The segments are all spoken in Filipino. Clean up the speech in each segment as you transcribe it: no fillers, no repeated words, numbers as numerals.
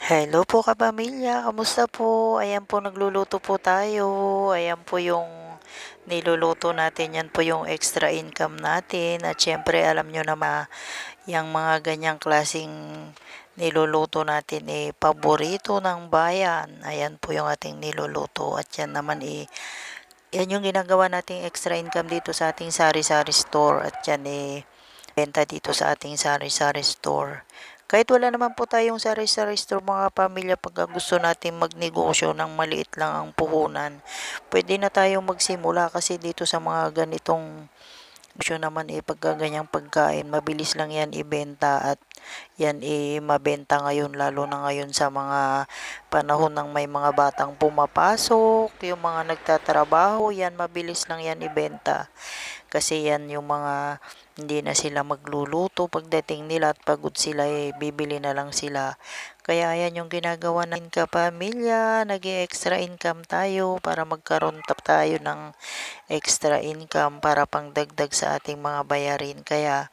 Hello po kapamilya, kamusta po? Ayan po nagluluto po tayo. Ayan po yung niluluto natin, yan po yung extra income natin. At syempre alam nyo na yung mga ganyang klasing niluluto natin paborito ng bayan. Ayan po yung ating niluluto at yan naman yan yung ginagawa nating extra income dito sa ating sari-sari store at yan benta dito sa ating sari-sari store. Kahit wala naman po tayong sari-sari store mga pamilya, pagka gusto natin magnegosyo ng maliit lang ang puhunan, pwede na tayong magsimula kasi dito sa mga ganitong negosyo naman pagka ganyang pagkain, mabilis lang yan ibenta at yan mabenta ngayon lalo na ngayon sa mga panahon ng may mga batang pumapasok, yung mga nagtatrabaho, yan mabilis lang yan ibenta. Kasi yan yung mga hindi na sila magluluto pagdating nila at pagod sila bibili na lang sila. Kaya yan yung ginagawa natin kapamilya, nag-extra income tayo para magkaroon tayo ng extra income para pangdagdag sa ating mga bayarin. Kaya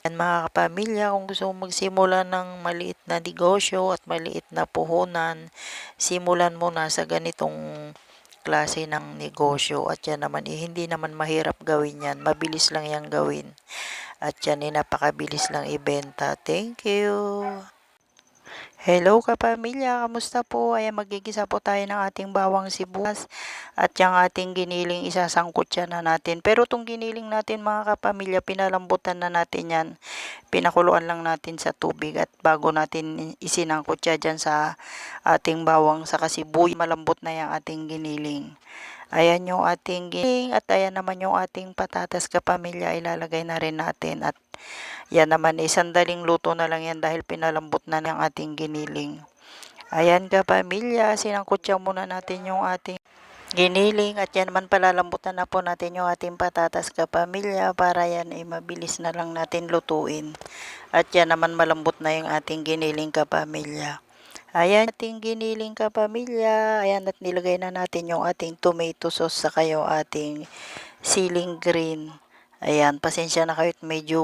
yan mga kapamilya, kung gusto mong magsimula ng maliit na negosyo at maliit na puhunan, simulan mo na sa ganitong klase ng negosyo at yan naman hindi naman mahirap gawin yan, mabilis lang yan gawin at yan napakabilis lang ibenta. Thank you. Hello kapamilya, kamusta po? Ayan, magigisa po tayo ng ating bawang sibuyas at yung ating giniling isasangkot yan na natin. Pero itong giniling natin mga kapamilya, pinalambutan na natin yan. Pinakuluan lang natin sa tubig at bago natin isinangkot yan dyan sa ating bawang sa sibuyas, malambot na yung ating giniling. Ayan yung ating giniling at ayan naman yung ating patatas kapamilya, ilalagay na rin natin at yan naman sandaling luto na lang yan dahil pinalambot na ng ating giniling. Ayan kapamilya, sinangkutya muna natin yung ating giniling at yan naman palalambutan na po natin yung ating patatas kapamilya para yan mabilis na lang natin lutuin. At yan naman malambot na yung ating giniling kapamilya. Ayan ating giniling kapamilya. Ayan at nilagay na natin yung ating tomato sauce sa yung ating siling green. Ayan, pasensya na kayo medyo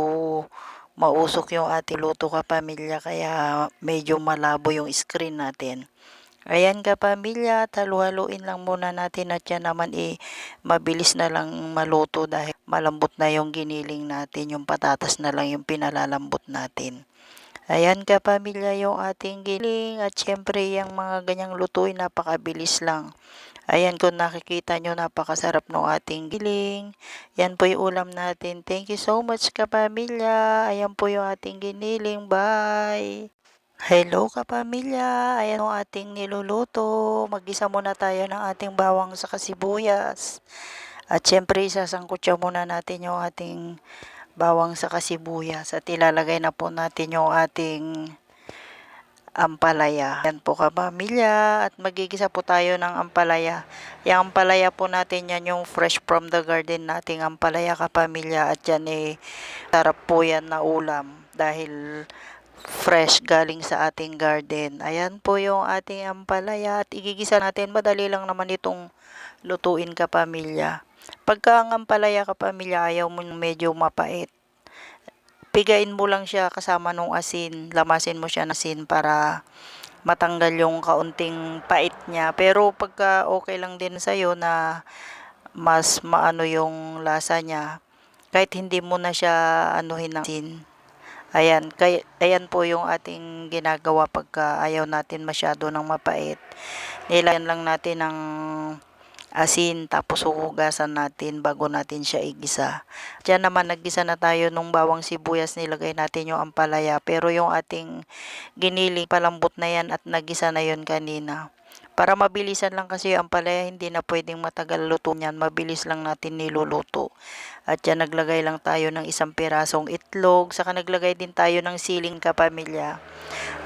mausok yung ating luto kapamilya kaya medyo malabo yung screen natin. Ayan kapamilya, halu-haluin lang muna natin at yan naman mabilis na lang maluto dahil malambot na yung giniling natin, yung patatas na lang yung pinalalambot natin. Ayan kapamilya yung ating giling at syempre yung mga ganyang lutuin napakabilis lang. Ayan kung nakikita nyo napakasarap ng ating giling. Yan po yung ulam natin. Thank you so much kapamilya. Ayan po yung ating giniling. Bye! Hello kapamilya, ayan ang ating niluluto. Magisa muna tayo ng ating bawang sa sibuyas. At syempre isasangkutya muna natin yung ating bawang sa sibuyas at ilalagay na po natin yung ating ampalaya. Yan po kapamilya at magigisa po tayo ng ampalaya. Yung ampalaya po natin yan yung fresh from the garden nating ampalaya kapamilya at yan sarap po yan na ulam dahil fresh galing sa ating garden. Ayan po yung ating ampalaya at igigisa natin. Madali lang naman itong lutuin kapamilya. Pagka ang ampalaya kapamilya ayaw mo medyo mapait, pigain mo lang siya kasama nung asin. Lamasin mo siya ng asin para matanggal yung kaunting pait niya. Pero pagka okay lang din sa'yo na mas maano yung lasa niya, kahit hindi mo na siya anuhin ng asin. Ayan po yung ating ginagawa pagka ayaw natin masyado ng mapait. Nilayan lang natin ng asin tapos huhugasan natin bago natin siya igisa. Diyan naman naggisa na tayo nung bawang sibuyas, nilagay natin yung ampalaya pero yung ating giniling palambot na yan at nagisa na yun kanina. Para mabilisan lang kasi yung ampalaya hindi na pwedeng matagal luto niyan, mabilis lang natin niluluto. At yan naglagay lang tayo ng isang pirasong itlog, saka naglagay din tayo ng siling kapamilya.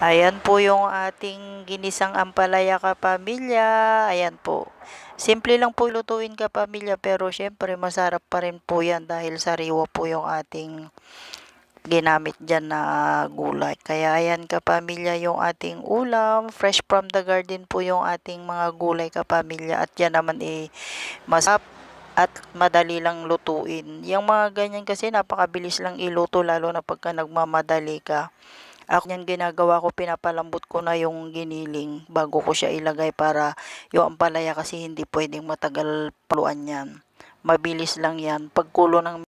Ayan po yung ating ginisang ampalaya kapamilya. Ayan po. Simple lang po lutuin kapamilya pero syempre masarap pa rin po yan dahil sariwa po yung ating ginamit dyan na gulay. Kaya ayan kapamilya yung ating ulam. Fresh from the garden po yung ating mga gulay kapamilya. At yan naman masarap at madali lang lutuin. Yung mga ganyan kasi napakabilis lang iluto lalo na pagka nagmamadali ka. Ako niyan ginagawa ko, pinapalambot ko na yung giniling bago ko siya ilagay para yung ampalaya kasi hindi puwedeng matagal paluan yan. Mabilis lang yan, pagkulo ng